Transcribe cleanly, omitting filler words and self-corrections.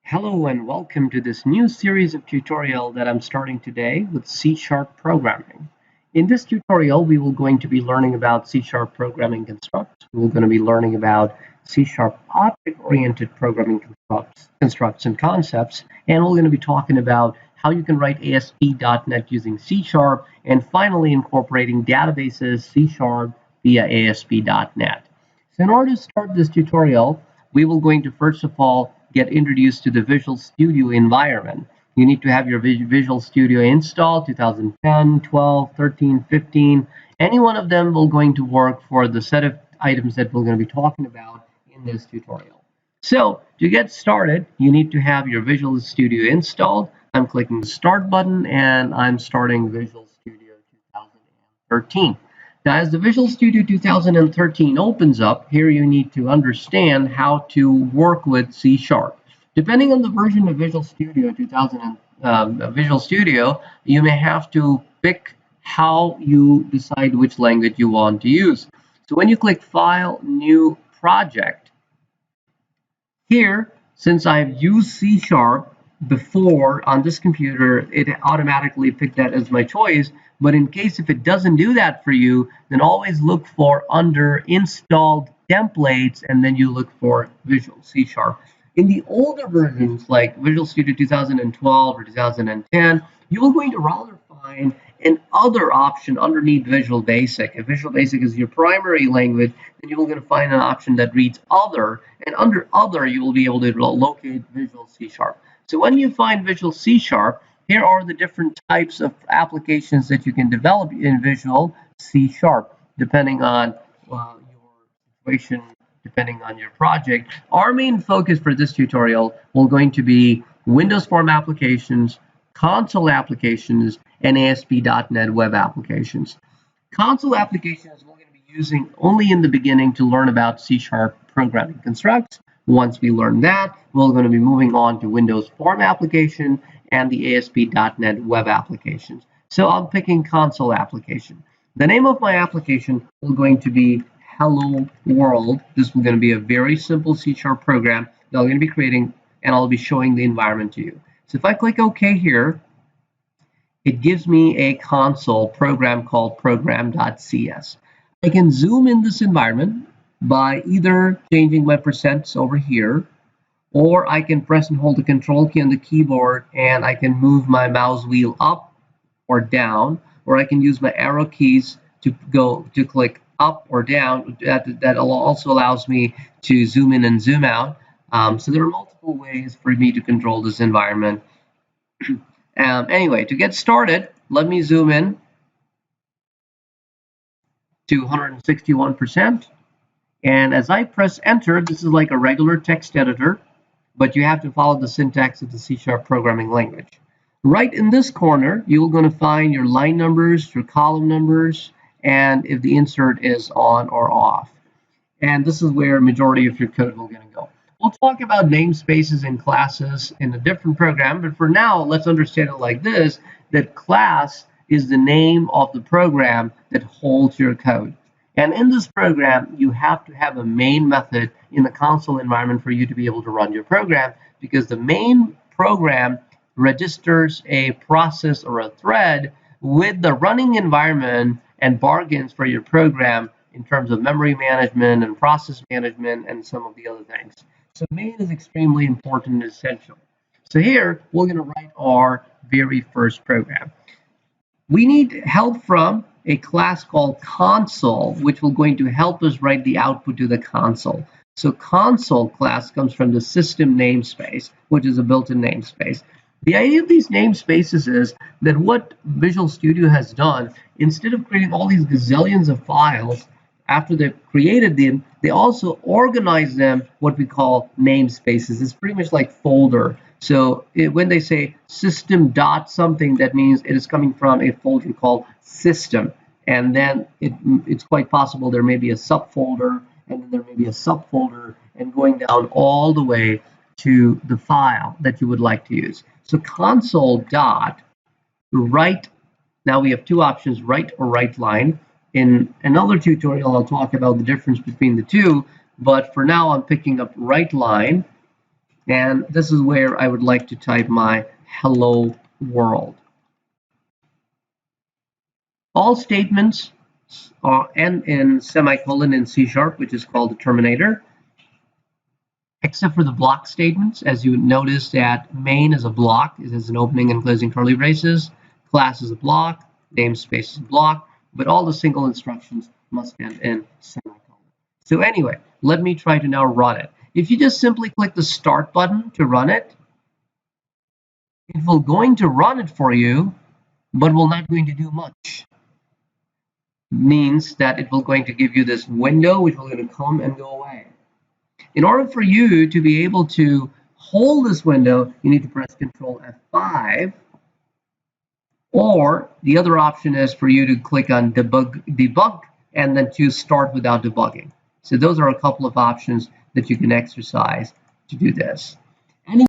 Hello and welcome to this new series of tutorial that I'm starting today with C# programming. In this tutorial, we will going to be learning about C# programming constructs. We're going to be learning about C# object-oriented programming constructs and concepts, and we're going to be talking about how you can write ASP.NET using C#, and finally incorporating databases C# via ASP.NET. So in order to start this tutorial, we will going to first of all get introduced to the Visual Studio environment. You need to have your Visual Studio installed, 2010, 12, 13, 15. Any one of them will going to work for the set of items that we're going to be talking about in this tutorial. So to get started, you need to have your Visual Studio installed. I'm clicking the Start button and I'm starting Visual Studio 2013. Now, as the Visual Studio 2013 opens up, here you need to understand how to work with C#. Depending on the version of Visual Studio Visual Studio, you may have to pick how you decide which language you want to use. So when you click File, New Project, here, since I've used C# before on this computer, it automatically picked that as my choice. But in case if it doesn't do that for you, then always look for under installed templates and then you look for Visual C#. In the older versions like Visual Studio 2012 or 2010, you will going to rather find an other option underneath Visual Basic. If Visual Basic is your primary language, then you will going to find an option that reads other, and under other you will be able to locate Visual C#. So when you find Visual C#, here are the different types of applications that you can develop in Visual C#, depending on your situation, depending on your project. Our main focus for this tutorial will going to be Windows Form applications, console applications, and ASP.NET web applications. Console applications we're going to be using only in the beginning to learn about C# programming constructs. Once we learn that, we're going to be moving on to Windows Form application and the ASP.NET web applications. So I'm picking console application. The name of my application is going to be Hello World. This is going to be a very simple C# program that I'm going to be creating, and I'll be showing the environment to you. So if I click OK here, it gives me a console program called program.cs. I can zoom in this environment by either changing my percents over here, or I can press and hold the control key on the keyboard and I can move my mouse wheel up or down, or I can use my arrow keys to click up or down. That also allows me to zoom in and zoom out. So there are multiple ways for me to control this environment. Anyway, to get started, let me zoom in to 161%. And as I press enter, this is like a regular text editor, but you have to follow the syntax of the C# programming language. Right in this corner, you're going to find your line numbers, your column numbers, and if the insert is on or off. And this is where majority of your code will going to go. We'll talk about namespaces and classes in a different program, but for now, let's understand it like this, that class is the name of the program that holds your code. And in this program, you have to have a main method in the console environment for you to be able to run your program, because the main program registers a process or a thread with the running environment and bargains for your program in terms of memory management and process management and some of the other things. So main is extremely important and essential. So here, we're going to write our very first program. We need help from a class called console, which will going to help us write the output to the console. So console class comes from the system namespace, which is a built-in namespace. The idea of these namespaces is that what Visual Studio has done, instead of creating all these gazillions of files, after they've created them, they also organize them what we call namespaces. It's pretty much like folder. So when they say system dot something, that means it is coming from a folder called system. And then it's quite possible there may be a subfolder, and then there may be a subfolder, and going down all the way to the file that you would like to use. So console dot write. Now we have two options, write or write line. In another tutorial, I'll talk about the difference between the two, but for now I'm picking up write line. And this is where I would like to type my hello world. All statements end in semicolon in C#, which is called the terminator, except for the block statements. As you notice that main is a block, it has an opening and closing curly braces, class is a block, namespace is a block, but all the single instructions must end in semicolon. So anyway, let me try to now run it. If you just simply click the start button to run it, it will going to run it for you, but will not going to do much. Means that it will going to give you this window which will going to come and go away. In order for you to be able to hold this window, you need to press Control F5, or the other option is for you to click on debug and then choose start without debugging. So those are a couple of options that you can exercise to do this.